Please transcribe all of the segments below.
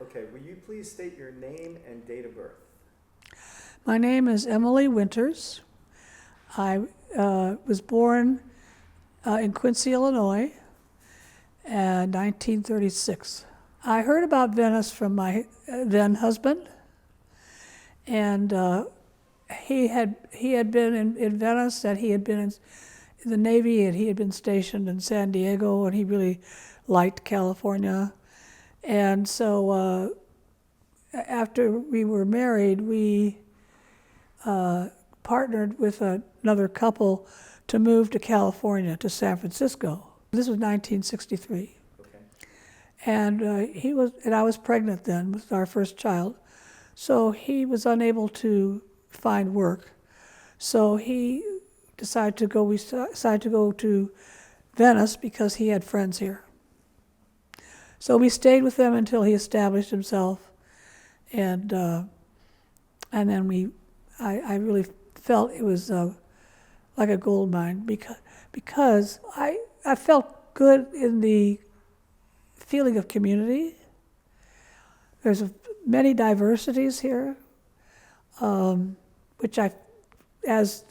Okay, will you please state your name and date of birth? My name is Emily Winters. I was born in Quincy, Illinois, in 1936. I heard about Venice from my then husband, and he had been in Venice, and he had been in the Navy, and he had been stationed in San Diego, and he really liked California. And so after we were married, we partnered with another couple to move to California, to San Francisco. This was 1963. Okay. And I was pregnant then with our first child. So he was unable to find work. So we decided to go to Venice because he had friends here. So we stayed with them until he established himself. And then I really felt it was like a gold mine because I felt good in the feeling of community. There's many diversities here, which as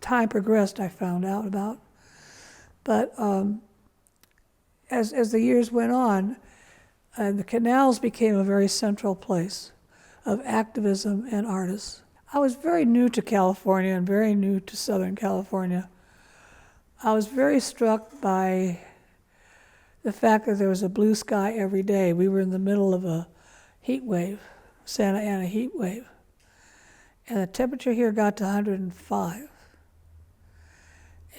time progressed, I found out about. But as the years went on, the canals became a very central place of activism and artists. I was very new to California and very new to Southern California. I was very struck by the fact that there was a blue sky every day. We were in the middle of a heat wave, Santa Ana heat wave. And the temperature here got to 105.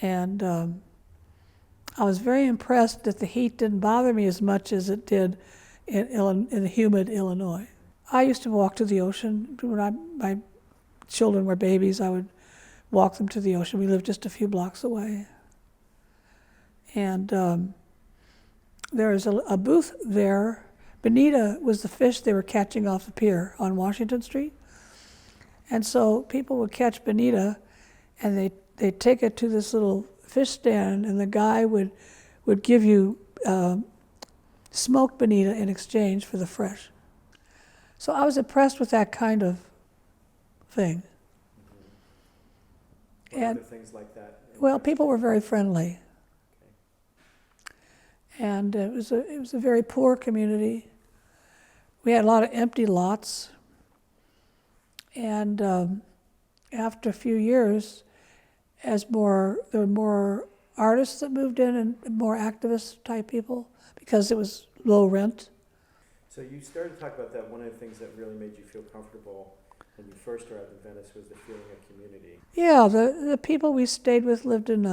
And I was very impressed that the heat didn't bother me as much as it did in humid Illinois. I used to walk to the ocean. When my children were babies, I would walk them to the ocean. We lived just a few blocks away. And there was a booth there. Bonita was the fish they were catching off the pier on Washington Street. And so people would catch bonita, and they'd take it to this little fish stand, and the guy would give you smoked bonita in exchange for the fresh. So I was impressed with that kind of thing. What other things like that? Well, people were very friendly. Okay. And it was a very poor community. We had a lot of empty lots. And after a few years, there were more artists that moved in and more activist type people because it was low rent. So you started to talk about that. One of the things that really made you feel comfortable when you first arrived in Venice was the feeling of community. Yeah, the people we stayed with lived in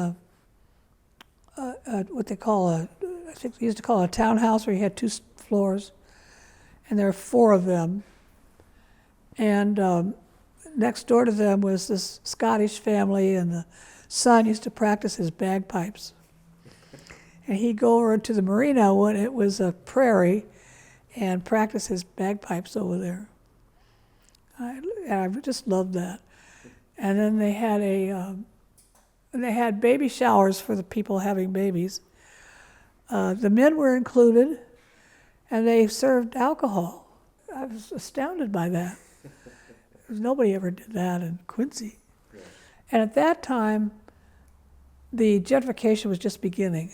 what they call I think they used to call it a townhouse, where you had 2 floors, and there were 4 of them. And next door to them was this Scottish family, and the son used to practice his bagpipes. And he'd go over to the marina when it was a prairie and practice his bagpipes over there. I just loved that. And then they had baby showers for the people having babies. The men were included, and they served alcohol. I was astounded by that. Nobody ever did that in Quincy. Yeah. And at that time, the gentrification was just beginning.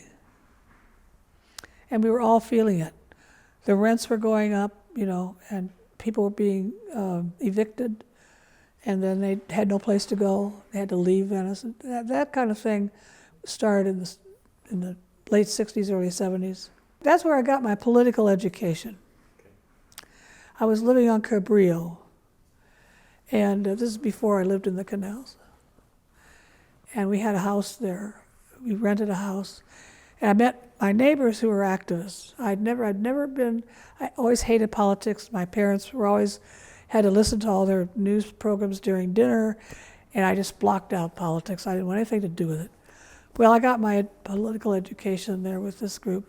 And we were all feeling it. The rents were going up, and people were being evicted, and then they had no place to go. They had to leave Venice. That kind of thing started in the late 60s, early 70s. That's where I got my political education. Okay. I was living on Cabrillo. And this is before I lived in the canals. And we had a house there. We rented a house. And I met my neighbors who were activists. I always hated politics. My parents had to listen to all their news programs during dinner, and I just blocked out politics. I didn't want anything to do with it. Well, I got my political education there with this group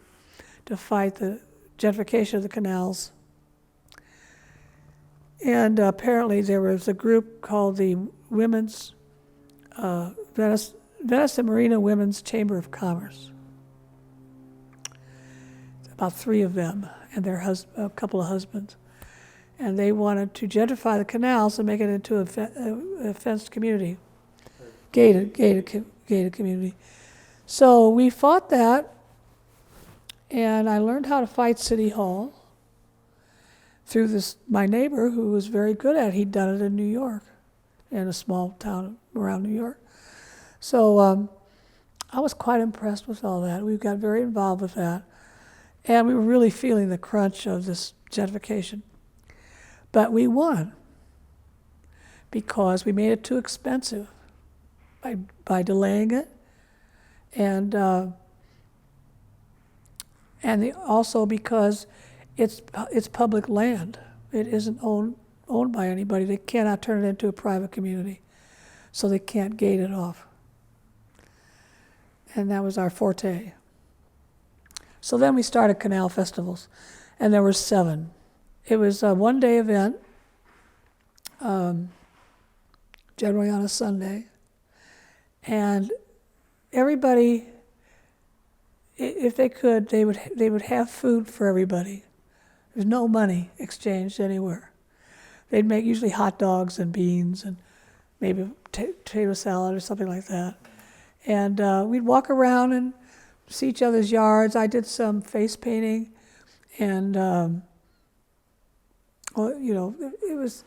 to fight the gentrification of the canals. And apparently there was a group called the Venice and Marina Women's Chamber of Commerce. About 3 of them and a couple of husbands. and they wanted to gentrify the canals and make it into a fenced community, gated community. So we fought that, and I learned how to fight City Hall through my neighbor who was very good at it. He'd done it in New York, in a small town around New York. So I was quite impressed with all that. We got very involved with that, and we were really feeling the crunch of this gentrification. But we won because we made it too expensive by delaying it, and also because it's public land. It isn't owned by anybody. They cannot turn it into a private community, so they can't gate it off. And that was our forte. So then we started canal festivals, and there were 7. It was a one-day event, generally on a Sunday, and everybody, if they could, they would have food for everybody. There's no money exchanged anywhere. They'd make usually hot dogs and beans and maybe potato salad or something like that. And we'd walk around and see each other's yards. I did some face painting, and it was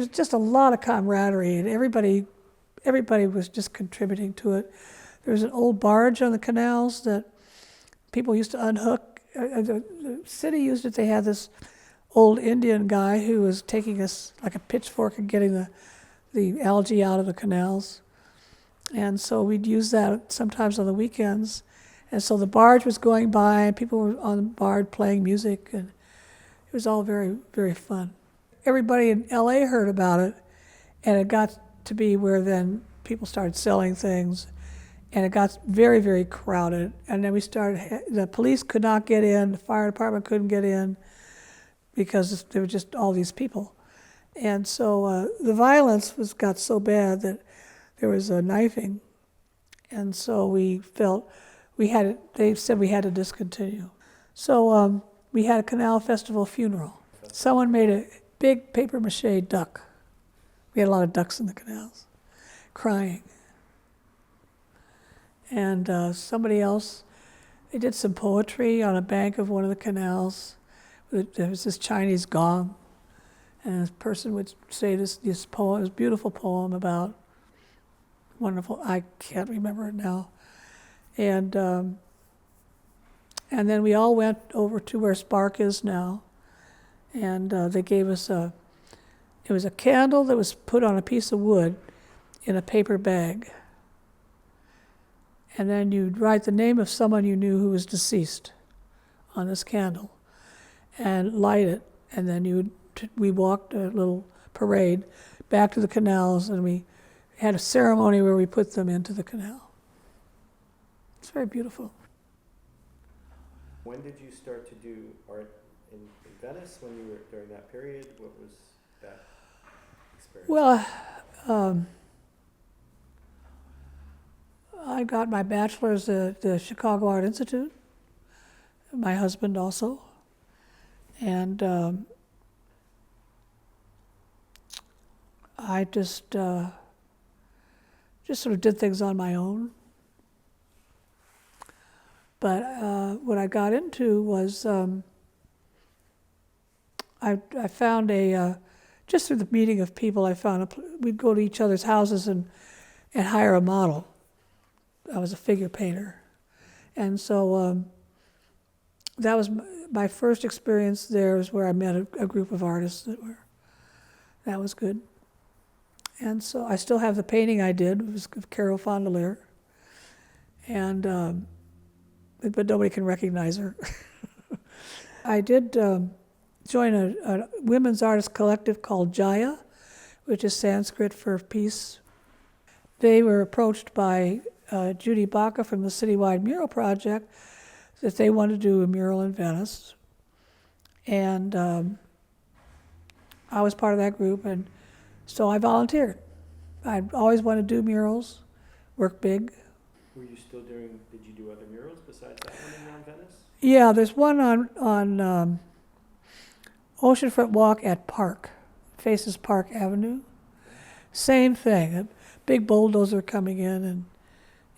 just a lot of camaraderie, and everybody was just contributing to it. There was an old barge on the canals that people used to unhook. The city used it. They had this old Indian guy who was taking us like a pitchfork and getting the algae out of the canals. And so we'd use that sometimes on the weekends. And so the barge was going by, and people were on the barge playing music, and it was all very, very fun. Everybody in LA heard about it, and it got to be where then people started selling things, and it got very, very crowded. And then the police could not get in, the fire department couldn't get in, because there were just all these people. And so the violence got so bad that there was a knifing, and so we felt they said we had to discontinue. So we had a Canal Festival funeral. Someone made a big papier-mâché duck. We had a lot of ducks in the canals, crying. And somebody else, they did some poetry on a bank of one of the canals. There was this Chinese gong, and this person would say this poem, this beautiful poem about wonderful, I can't remember it now. And then we all went over to where Spark is now, and they gave us it was a candle that was put on a piece of wood in a paper bag. And then you'd write the name of someone you knew who was deceased on this candle and light it. And then we walked a little parade back to the canals, and we had a ceremony where we put them into the canal. It's very beautiful. When did you start to do art in Venice? When you were during that period, what was that experience? Well, I got my bachelor's at the Chicago Art Institute. My husband also, and I just sort of did things on my own. But what I got into was I found just through the meeting of people, I found we'd go to each other's houses and hire a model. I was a figure painter. And so that was my first experience there, was where I met a group of artists that was good. And so I still have the painting I did. It was of Carol Fondelier. And but nobody can recognize her. I did join a women's artist collective called Jaya, which is Sanskrit for peace. They were approached by Judy Baca from the Citywide Mural Project that they wanted to do a mural in Venice. And I was part of that group, and so I volunteered. I always wanted to do murals, work big. Were you still did you do other murals besides that one around Venice? Yeah, there's one on oceanfront walk at Park, faces Park Avenue. Same thing, a big bulldozer coming in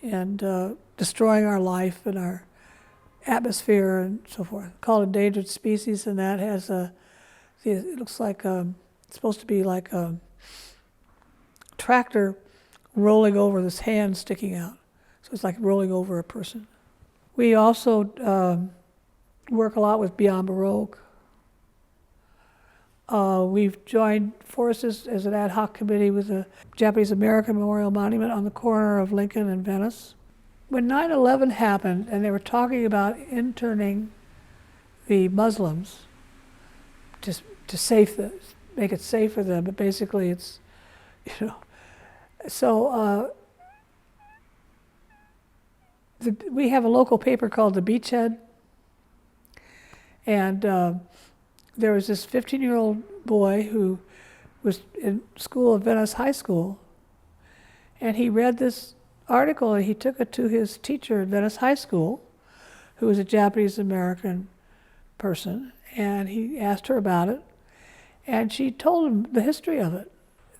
and destroying our life and our atmosphere and so forth. Called endangered species, and that has it looks like it's supposed to be like a tractor rolling over this hand sticking out. So it's like rolling over a person. We also work a lot with Beyond Baroque. We've joined forces as an ad hoc committee with the Japanese American Memorial Monument on the corner of Lincoln and Venice. When 9/11 happened and they were talking about interning the Muslims to make it safe for them, but basically it's, so we have a local paper called The Beachhead, and there was this 15-year-old boy who was in school at Venice High School, and he read this article and he took it to his teacher at Venice High School, who was a Japanese American person, and he asked her about it, and she told him the history of it,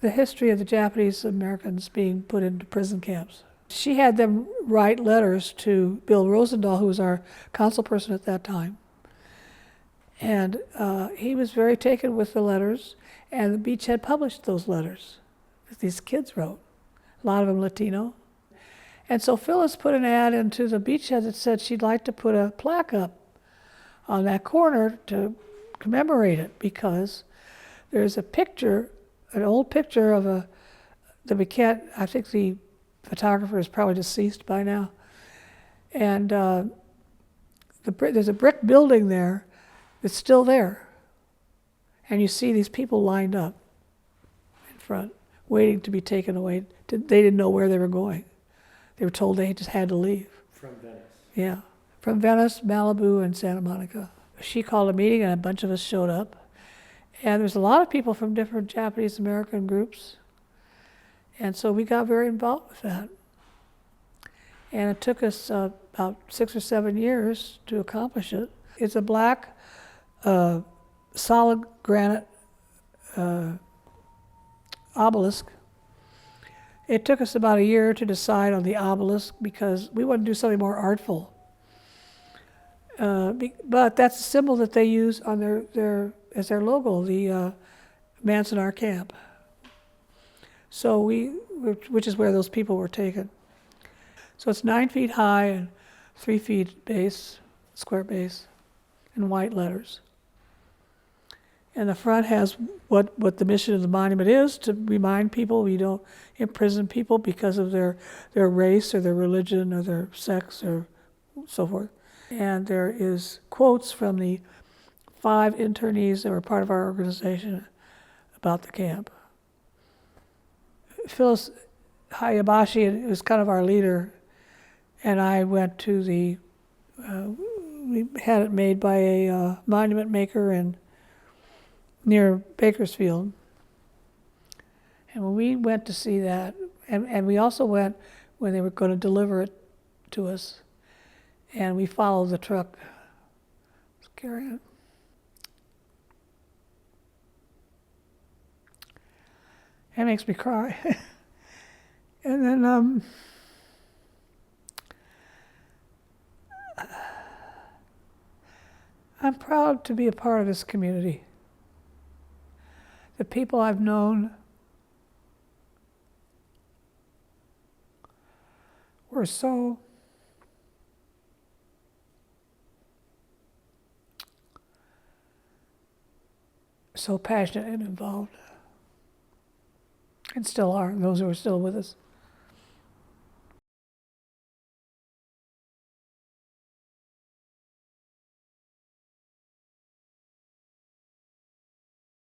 the history of the Japanese Americans being put into prison camps. She had them write letters to Bill Rosendahl, who was our council person at that time. And he was very taken with the letters, and the Beachhead published those letters that these kids wrote, a lot of them Latino. And so Phyllis put an ad into the Beachhead that said she'd like to put a plaque up on that corner to commemorate it, because there's a picture, an old picture of I think the photographer is probably deceased by now, and there's a brick building there that's still there, and you see these people lined up in front, waiting to be taken away. They didn't know where they were going. They were told they just had to leave. From Venice. Yeah, from Venice, Malibu, and Santa Monica. She called a meeting, and a bunch of us showed up, and there's a lot of people from different Japanese American groups, and so we got very involved with that. And it took us about 6 or 7 years to accomplish it. It's a black, solid granite obelisk. It took us about a year to decide on the obelisk because we wanted to do something more artful. But that's a symbol that they use on as their logo, the Manzanar Camp. So which is where those people were taken. So it's 9 feet high and 3 feet base, square base, in white letters. And the front has what the mission of the monument is, to remind people we don't imprison people because of their race or their religion or their sex or so forth. And there is quotes from the 5 internees that were part of our organization about the camp. Phyllis Hayabashi was kind of our leader, and I went to we had it made by a monument maker near Bakersfield. And when we went to see that, and we also went when they were going to deliver it to us, and we followed the truck. Carry on. That makes me cry. And then I'm proud to be a part of this community. The people I've known were so passionate and involved, and still are, those who are still with us.